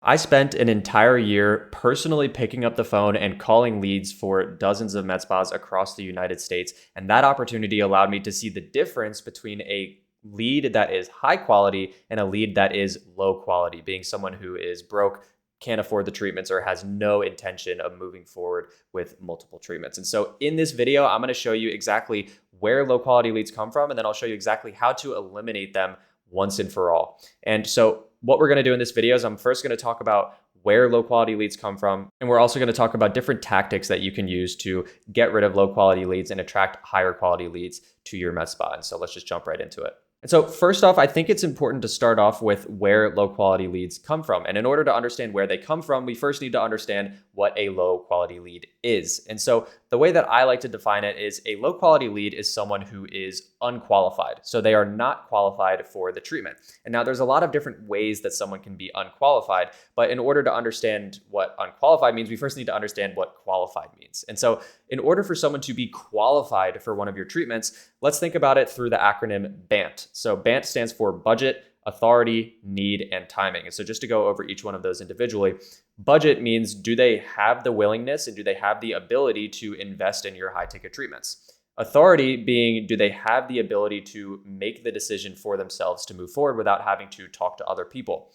I spent an entire year personally picking up the phone and calling leads for dozens of med spas across the United States. And that opportunity allowed me to see the difference between a lead that is high quality and a lead that is low quality, being someone who is broke, can't afford the treatments, or has no intention of moving forward with multiple treatments. And so in this video, I'm going to show you exactly where low quality leads come from, and then I'll show you exactly how to eliminate them once and for all. And so what we're going to do in this video is I'm first going to talk about where low quality leads come from. And we're also going to talk about different tactics that you can use to get rid of low quality leads and attract higher quality leads to your med spa. And so let's just jump right into it. And so first off, I think it's important to start off with where low quality leads come from. And in order to understand where they come from, we first need to understand what a low quality lead is. And so the way that I like to define it is a low quality lead is someone who is unqualified. So they are not qualified for the treatment. And now there's a lot of different ways that someone can be unqualified, but in order to understand what unqualified means, we first need to understand what qualified means. And so in order for someone to be qualified for one of your treatments, let's think about it through the acronym BANT. So BANT stands for budget, authority, need, and timing. And so just to go over each one of those individually, budget means, do they have the willingness and do they have the ability to invest in your high ticket treatments? Authority being, do they have the ability to make the decision for themselves to move forward without having to talk to other people?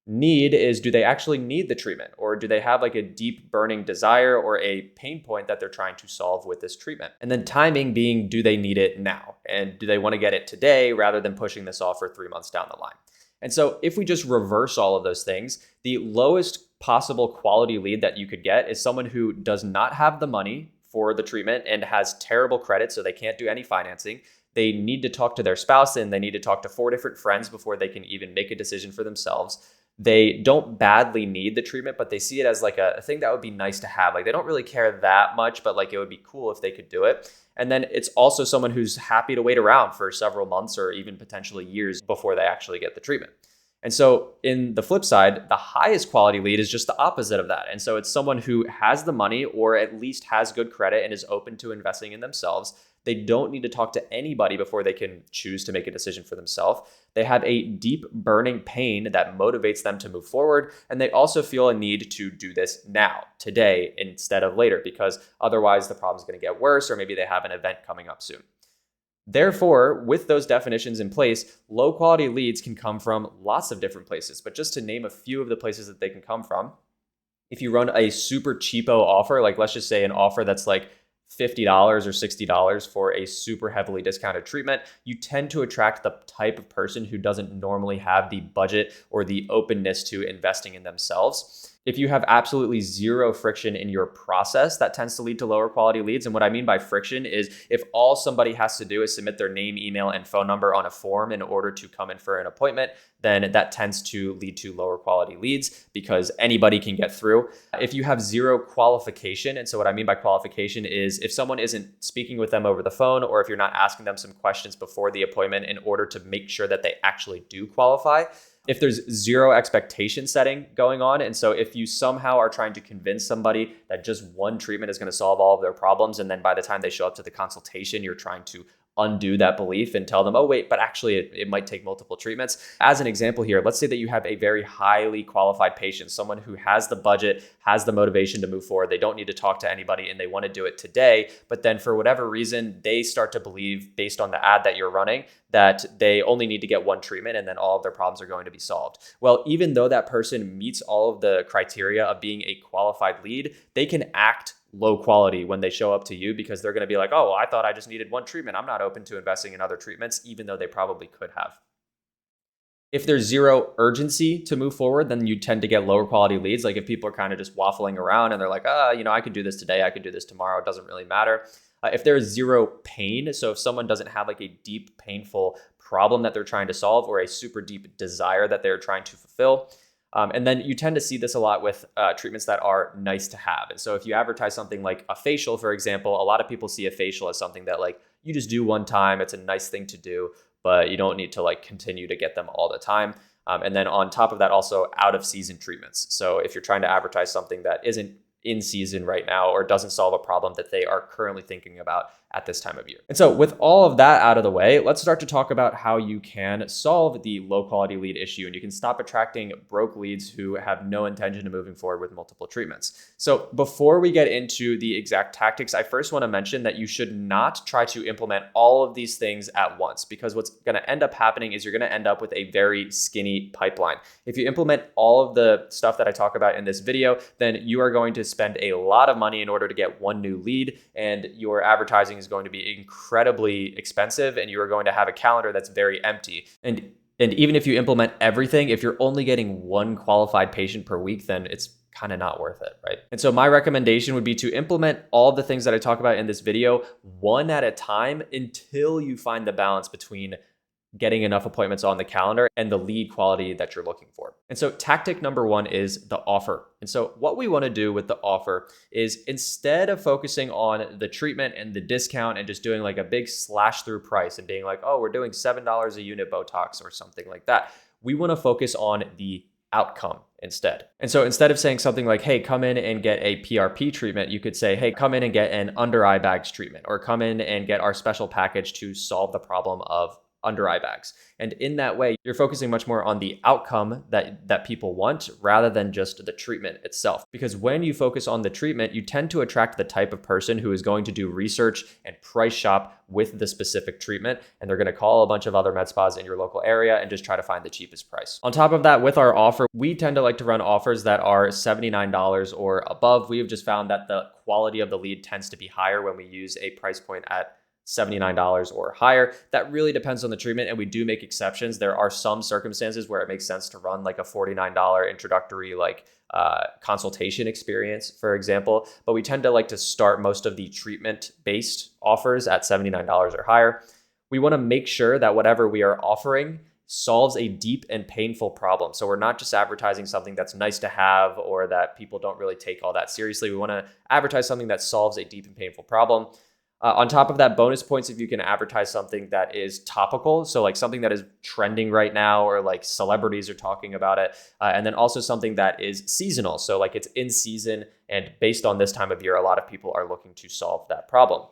Need is, do they actually need the treatment, or do they have like a deep burning desire or a pain point that they're trying to solve with this treatment? And then timing being, do they need it now? And do they want to get it today rather than pushing this off for 3 months down the line? And so if we just reverse all of those things, the lowest possible quality lead that you could get is someone who does not have the money for the treatment and has terrible credit, so they can't do any financing. They need to talk to their spouse and they need to talk to 4 different friends before they can even make a decision for themselves. They don't badly need the treatment, but they see it as like a thing that would be nice to have. Like they don't really care that much, but like it would be cool if they could do it. And then it's also someone who's happy to wait around for several months or even potentially years before they actually get the treatment. And so in the flip side, the highest quality lead is just the opposite of that. And so it's someone who has the money or at least has good credit and is open to investing in themselves. They don't need to talk to anybody before they can choose to make a decision for themselves. They have a deep burning pain that motivates them to move forward. And they also feel a need to do this now, today, instead of later, because otherwise the problem's going to get worse, or maybe they have an event coming up soon. Therefore, with those definitions in place, low quality leads can come from lots of different places. But just to name a few of the places that they can come from, if you run a super cheapo offer, like let's just say an offer that's like $50 or $60 for a super heavily discounted treatment, you tend to attract the type of person who doesn't normally have the budget or the openness to investing in themselves. If you have absolutely zero friction in your process, that tends to lead to lower quality leads. And what I mean by friction is if all somebody has to do is submit their name, email, and phone number on a form in order to come in for an appointment, then that tends to lead to lower quality leads because anybody can get through. If you have zero qualification, and so what I mean by qualification is if someone isn't speaking with them over the phone, or if you're not asking them some questions before the appointment in order to make sure that they actually do qualify, if there's zero expectation setting going on, and so if you somehow are trying to convince somebody that just one treatment is going to solve all of their problems, and then by the time they show up to the consultation, you're trying to undo that belief and tell them, oh, wait, but actually it might take multiple treatments. As an example here, let's say that you have a very highly qualified patient, someone who has the budget, has the motivation to move forward. They don't need to talk to anybody and they want to do it today. But then for whatever reason, they start to believe, based on the ad that you're running, that they only need to get one treatment and then all of their problems are going to be solved. Well, even though that person meets all of the criteria of being a qualified lead, they can act low quality when they show up to you because they're going to be like, oh, well, I thought I just needed one treatment. I'm not open to investing in other treatments, even though they probably could have. If there's zero urgency to move forward, then you tend to get lower quality leads. Like if people are kind of just waffling around and they're like, I could do this today, I could do this tomorrow, it doesn't really matter. If there's zero pain, so if someone doesn't have like a deep, painful problem that they're trying to solve or a super deep desire that they're trying to fulfill, and then you tend to see this a lot with treatments that are nice to have. And so if you advertise something like a facial, for example, a lot of people see a facial as something that like you just do one time. It's a nice thing to do, but you don't need to like continue to get them all the time. And then on top of that, also out of season treatments. So if you're trying to advertise something that isn't in season right now or doesn't solve a problem that they are currently thinking about at this time of year. And so with all of that out of the way, let's start to talk about how you can solve the low quality lead issue and you can stop attracting broke leads who have no intention of moving forward with multiple treatments. So before we get into the exact tactics, I first want to mention that you should not try to implement all of these things at once, because what's going to end up happening is you're going to end up with a very skinny pipeline. If you implement all of the stuff that I talk about in this video, then you are going to spend a lot of money in order to get one new lead, and your advertising is going to be incredibly expensive, and you are going to have a calendar that's very empty. And even if you implement everything, if you're only getting one qualified patient per week, then it's kind of not worth it, right? And so my recommendation would be to implement all the things that I talk about in this video one at a time until you find the balance between getting enough appointments on the calendar and the lead quality that you're looking for. And so tactic number one is the offer. And so what we want to do with the offer is, instead of focusing on the treatment and the discount and just doing like a big slash through price and being like, oh, we're doing $7 a unit Botox or something like that, we want to focus on the outcome instead. And so instead of saying something like, hey, come in and get a PRP treatment, you could say, hey, come in and get an under eye bags treatment, or come in and get our special package to solve the problem of under eye bags. And in that way, you're focusing much more on the outcome that people want rather than just the treatment itself. Because when you focus on the treatment, you tend to attract the type of person who is going to do research and price shop with the specific treatment. And they're going to call a bunch of other med spas in your local area and just try to find the cheapest price. On top of that, with our offer, we tend to like to run offers that are $79 or above. We have just found that the quality of the lead tends to be higher when we use a price point at $79 or higher. That really depends on the treatment, and we do make exceptions. There are some circumstances where it makes sense to run like a $49 introductory consultation experience, for example, but we tend to like to start most of the treatment-based offers at $79 or higher. We want to make sure that whatever we are offering solves a deep and painful problem. So we're not just advertising something that's nice to have or that people don't really take all that seriously. We want to advertise something that solves a deep and painful problem. On top of that, bonus points if you can advertise something that is topical. So like something that is trending right now, or like celebrities are talking about it. And then also something that is seasonal. So like it's in season, and based on this time of year, a lot of people are looking to solve that problem.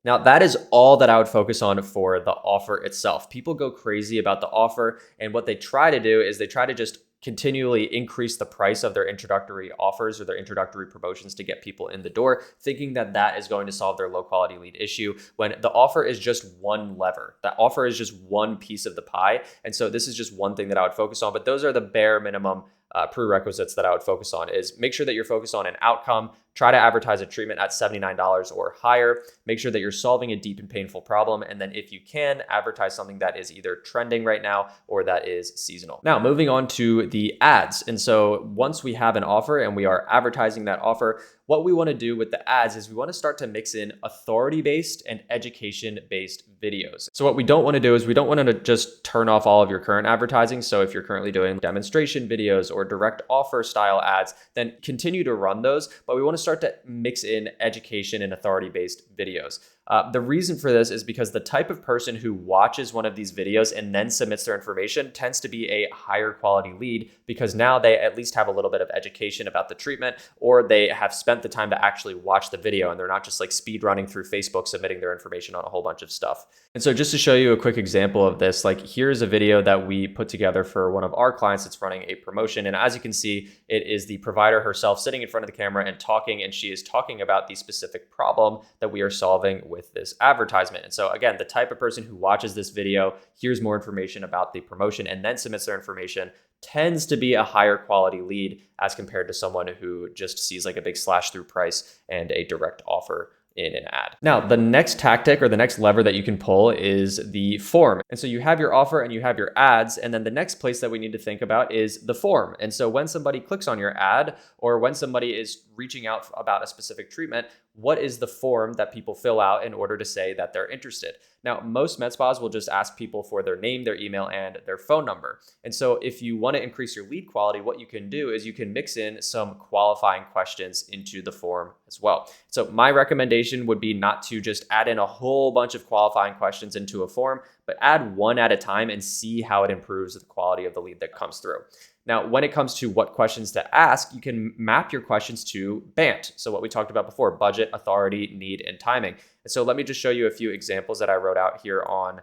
Now, that is all that I would focus on for the offer itself. People go crazy about the offer, and what they try to do is they try to just continually increase the price of their introductory offers or their introductory promotions to get people in the door, thinking that that is going to solve their low quality lead issue, when the offer is just one lever. That offer is just one piece of the pie. And so this is just one thing that I would focus on, but those are the bare minimum prerequisites that I would focus on. Is make sure that you're focused on an outcome. Try to advertise a treatment at $79 or higher. Make sure that you're solving a deep and painful problem. And then if you can, advertise something that is either trending right now or that is seasonal. Now, moving on to the ads. And so once we have an offer and we are advertising that offer, what we want to do with the ads is we want to start to mix in authority-based and education-based videos. So what we don't want to do is we don't want to just turn off all of your current advertising. So if you're currently doing demonstration videos or direct offer style ads, then continue to run those. But we want to start to mix in education and authority-based videos. The reason for this is because the type of person who watches one of these videos and then submits their information tends to be a higher quality lead, because now they at least have a little bit of education about the treatment, or they have spent the time to actually watch the video and they're not just like speed running through Facebook submitting their information on a whole bunch of stuff. And so just to show you a quick example of this, like here's a video that we put together for one of our clients that's running a promotion. And as you can see, it is the provider herself sitting in front of the camera and talking, and she is talking about the specific problem that we are solving with this advertisement. And so again, the type of person who watches this video, hears more information about the promotion, and then submits their information tends to be a higher quality lead as compared to someone who just sees like a big slash through price and a direct offer in an ad. Now, the next tactic or the next lever that you can pull is the form. And so you have your offer and you have your ads, and then the next place that we need to think about is the form. And so when somebody clicks on your ad, or when somebody is reaching out about a specific treatment, what is the form that people fill out in order to say that they're interested? Now, most med spas will just ask people for their name, their email, and their phone number. And so if you want to increase your lead quality, what you can do is you can mix in some qualifying questions into the form as well. So my recommendation would be not to just add in a whole bunch of qualifying questions into a form, but add one at a time and see how it improves the quality of the lead that comes through. Now, when it comes to what questions to ask, you can map your questions to BANT. So what we talked about before, budget, authority, need, and timing. And so let me just show you a few examples that I wrote out here on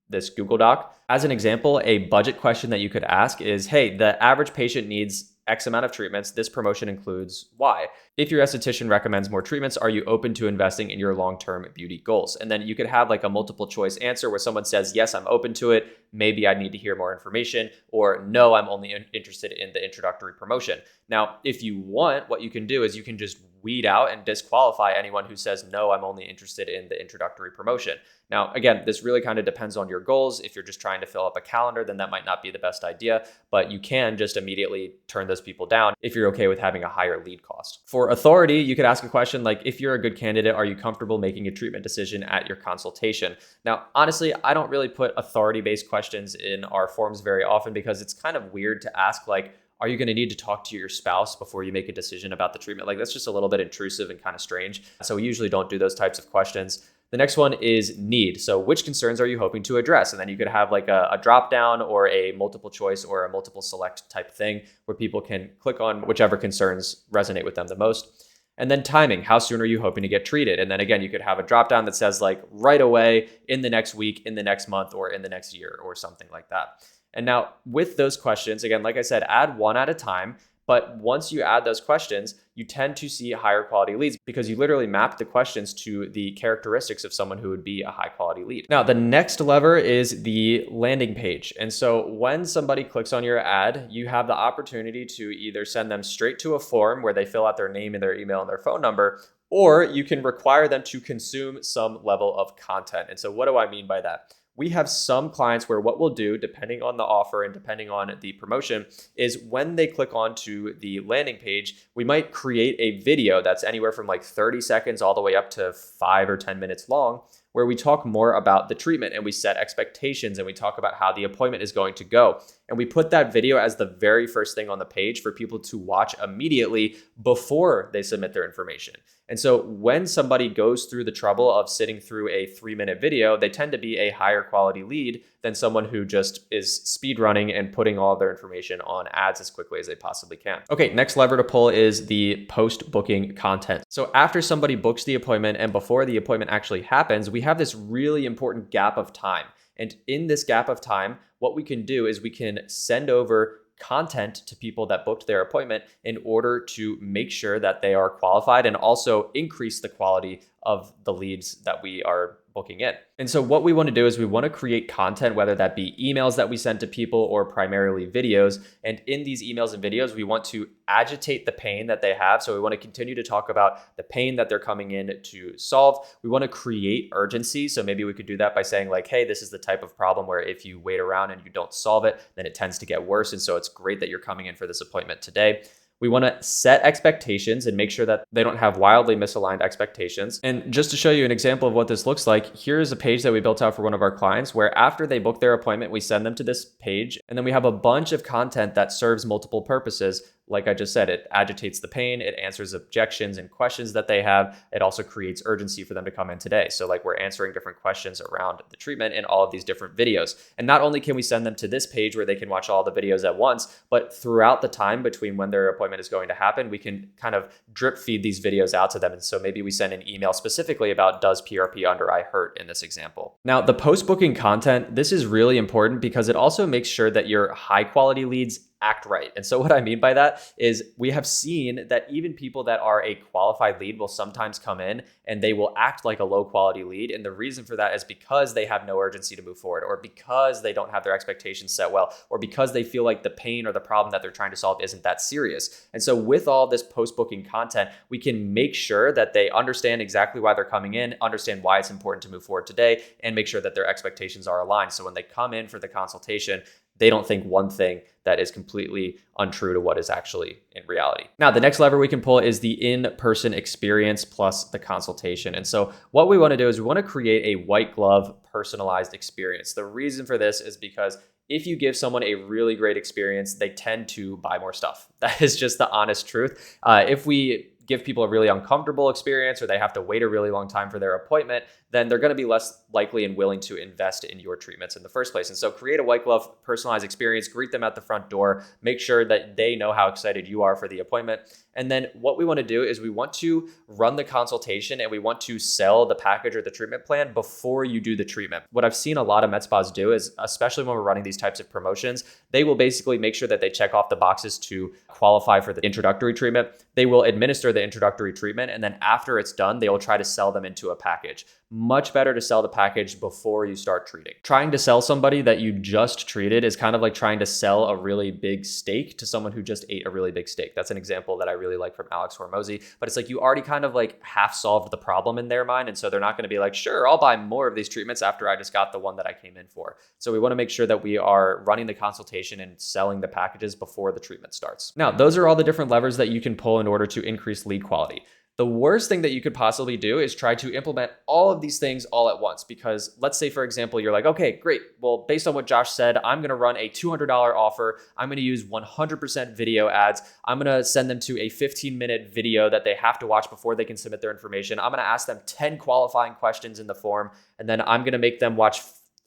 this Google Doc. As an example, a budget question that you could ask is, hey, the average patient needs X amount of treatments. This promotion includes Y. If your esthetician recommends more treatments, are you open to investing in your long-term beauty goals? And then you could have like a multiple choice answer where someone says, yes, I'm open to it. Maybe I need to hear more information, or no, I'm only interested in the introductory promotion. Now, if you want, what you can do is you can just weed out and disqualify anyone who says, no, I'm only interested in the introductory promotion. Now, again, this really kind of depends on your goals. If you're just trying to fill up a calendar, then that might not be the best idea, but you can just immediately turn those people down if you're okay with having a higher lead cost. For authority, you could ask a question like, if you're a good candidate, are you comfortable making a treatment decision at your consultation? Now, honestly, I don't really put authority-based questions in our forms very often because it's kind of weird to ask like, are you going to need to talk to your spouse before you make a decision about the treatment? Like that's just a little bit intrusive and kind of strange. So we usually don't do those types of questions. The next one is need. So which concerns are you hoping to address? And then you could have like a drop down or a multiple choice or a multiple select type thing where people can click on whichever concerns resonate with them the most. And then timing, how soon are you hoping to get treated? And then again, you could have a drop down that says like right away, in the next week, in the next month, or in the next year, or something like that. And now with those questions, again, like I said, add one at a time. But once you add those questions, you tend to see higher quality leads because you literally map the questions to the characteristics of someone who would be a high quality lead. Now, the next lever is the landing page. And so when somebody clicks on your ad, you have the opportunity to either send them straight to a form where they fill out their name and their email and their phone number, or you can require them to consume some level of content. And so what do I mean by that? We have some clients where what we'll do, depending on the offer and depending on the promotion, is when they click onto the landing page, we might create a video that's anywhere from like 30 seconds all the way up to 5 or 10 minutes long, where we talk more about the treatment and we set expectations and we talk about how the appointment is going to go. And we put that video as the very first thing on the page for people to watch immediately before they submit their information. And so when somebody goes through the trouble of sitting through a 3-minute video, they tend to be a higher quality lead than someone who just is speed running and putting all of their information on ads as quickly as they possibly can. Okay, next lever to pull is the post-booking content. So after somebody books the appointment and before the appointment actually happens, we have this really important gap of time. And in this gap of time, what we can do is we can send over content to people that booked their appointment in order to make sure that they are qualified and also increase the quality of the leads that we are booking in. And so what we want to do is we want to create content, whether that be emails that we send to people or primarily videos. And in these emails and videos, we want to agitate the pain that they have. So we want to continue to talk about the pain that they're coming in to solve. We want to create urgency. So maybe we could do that by saying like, hey, this is the type of problem where if you wait around and you don't solve it, then it tends to get worse. And so it's great that you're coming in for this appointment today. We want to set expectations and make sure that they don't have wildly misaligned expectations. And just to show you an example of what this looks like, here's a page that we built out for one of our clients where after they book their appointment, we send them to this page and then we have a bunch of content that serves multiple purposes. Like I just said, it agitates the pain, it answers objections and questions that they have. It also creates urgency for them to come in today. So like we're answering different questions around the treatment in all of these different videos. And not only can we send them to this page where they can watch all the videos at once, but throughout the time between when their appointment is going to happen, we can kind of drip feed these videos out to them. And so maybe we send an email specifically about does PRP under eye hurt in this example. Now, the post-booking content, this is really important because it also makes sure that your high quality leads act right. And so what I mean by that is we have seen that even people that are a qualified lead will sometimes come in and they will act like a low quality lead. And the reason for that is because they have no urgency to move forward, or because they don't have their expectations set well, or because they feel like the pain or the problem that they're trying to solve isn't that serious. And so with all this post-booking content, we can make sure that they understand exactly why they're coming in, understand why it's important to move forward today, and make sure that their expectations are aligned. So when they come in for the consultation, they don't think one thing that is completely untrue to what is actually in reality. Now, the next lever we can pull is the in-person experience plus the consultation. And so what we want to do is we want to create a white glove personalized experience. The reason for this is because if you give someone a really great experience, they tend to buy more stuff. That is just the honest truth. If we give people a really uncomfortable experience or they have to wait a really long time for their appointment, then they're going to be less likely and willing to invest in your treatments in the first place. And so create a white glove personalized experience, greet them at the front door, make sure that they know how excited you are for the appointment. And then what we want to do is we want to run the consultation and we want to sell the package or the treatment plan before you do the treatment. What I've seen a lot of med spas do is, especially when we're running these types of promotions, they will basically make sure that they check off the boxes to qualify for the introductory treatment. They will administer the introductory treatment, and then after it's done, they will try to sell them into a package. Much better to sell the package before you start treating. Trying to sell somebody that you just treated is kind of like trying to sell a really big steak to someone who just ate a really big steak. That's an example that I really like from Alex Hormozi, but it's like you already kind of like half solved the problem in their mind. And so they're not going to be like, sure, I'll buy more of these treatments after I just got the one that I came in for. So we want to make sure that we are running the consultation and selling the packages before the treatment starts. Now, those are all the different levers that you can pull in order to increase lead quality. The worst thing that you could possibly do is try to implement all of these things all at once. Because let's say, for example, you're like, okay, great. Well, based on what Josh said, I'm going to run a $200 offer. I'm going to use 100% video ads. I'm going to send them to a 15-minute video that they have to watch before they can submit their information. I'm going to ask them 10 qualifying questions in the form, and then I'm going to make them watch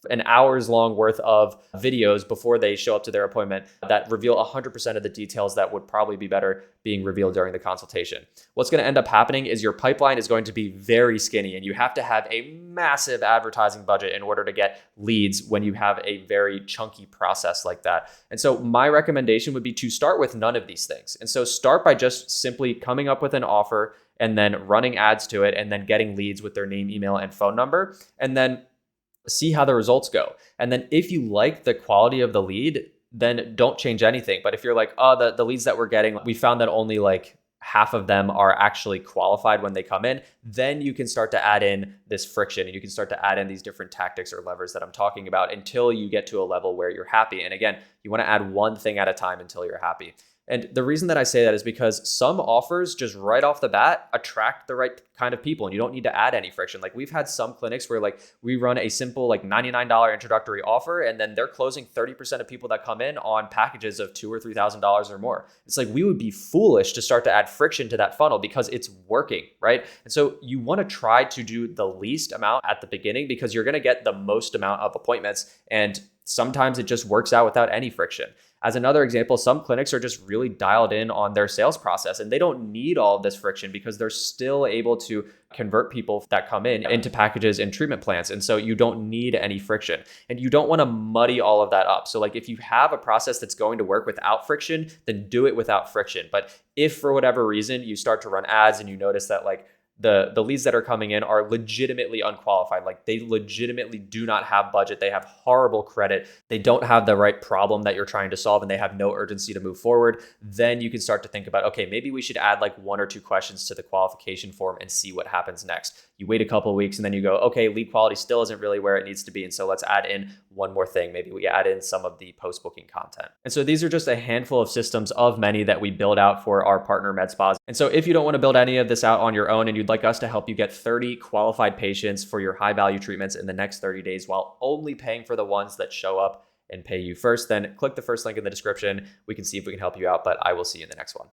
an hour's long worth of videos before they show up to their appointment that reveal 100% of the details that would probably be better being revealed during the consultation. What's going to end up happening is your pipeline is going to be very skinny, and you have to have a massive advertising budget in order to get leads when you have a very chunky process like that. And so my recommendation would be to start with none of these things. And so start by just simply coming up with an offer and then running ads to it and then getting leads with their name, email, and phone number. And then see how the results go. And then if you like the quality of the lead, then don't change anything. But if you're like, oh, the leads that we're getting, we found that only like half of them are actually qualified when they come in, then you can start to add in this friction and you can start to add in these different tactics or levers that I'm talking about until you get to a level where you're happy. And again, you want to add one thing at a time until you're happy. And the reason that I say that is because some offers just right off the bat attract the right kind of people and you don't need to add any friction. Like we've had some clinics where like we run a simple like $99 introductory offer and then they're closing 30% of people that come in on packages of $2,000 or $3,000 or more. It's like we would be foolish to start to add friction to that funnel because it's working, right? And so you want to try to do the least amount at the beginning because you're going to get the most amount of appointments, and sometimes it just works out without any friction. As another example, some clinics are just really dialed in on their sales process and they don't need all of this friction because they're still able to convert people that come in into packages and treatment plans. And so you don't need any friction and you don't want to muddy all of that up. So like if you have a process that's going to work without friction, then do it without friction. But if for whatever reason you start to run ads and you notice that like the leads that are coming in are legitimately unqualified. Like they legitimately do not have budget. They have horrible credit. They don't have the right problem that you're trying to solve and they have no urgency to move forward. Then you can start to think about, okay, maybe we should add like 1 or 2 questions to the qualification form and see what happens next. You wait a couple of weeks and then you go, okay, lead quality still isn't really where it needs to be. And so let's add in one more thing. Maybe we add in some of the post-booking content. And so these are just a handful of systems of many that we build out for our partner med spas. And so if you don't want to build any of this out on your own and you'd like us to help you get 30 qualified patients for your high value treatments in the next 30 days while only paying for the ones that show up and pay you first, then click the first link in the description. We can see if we can help you out, but I will see you in the next one.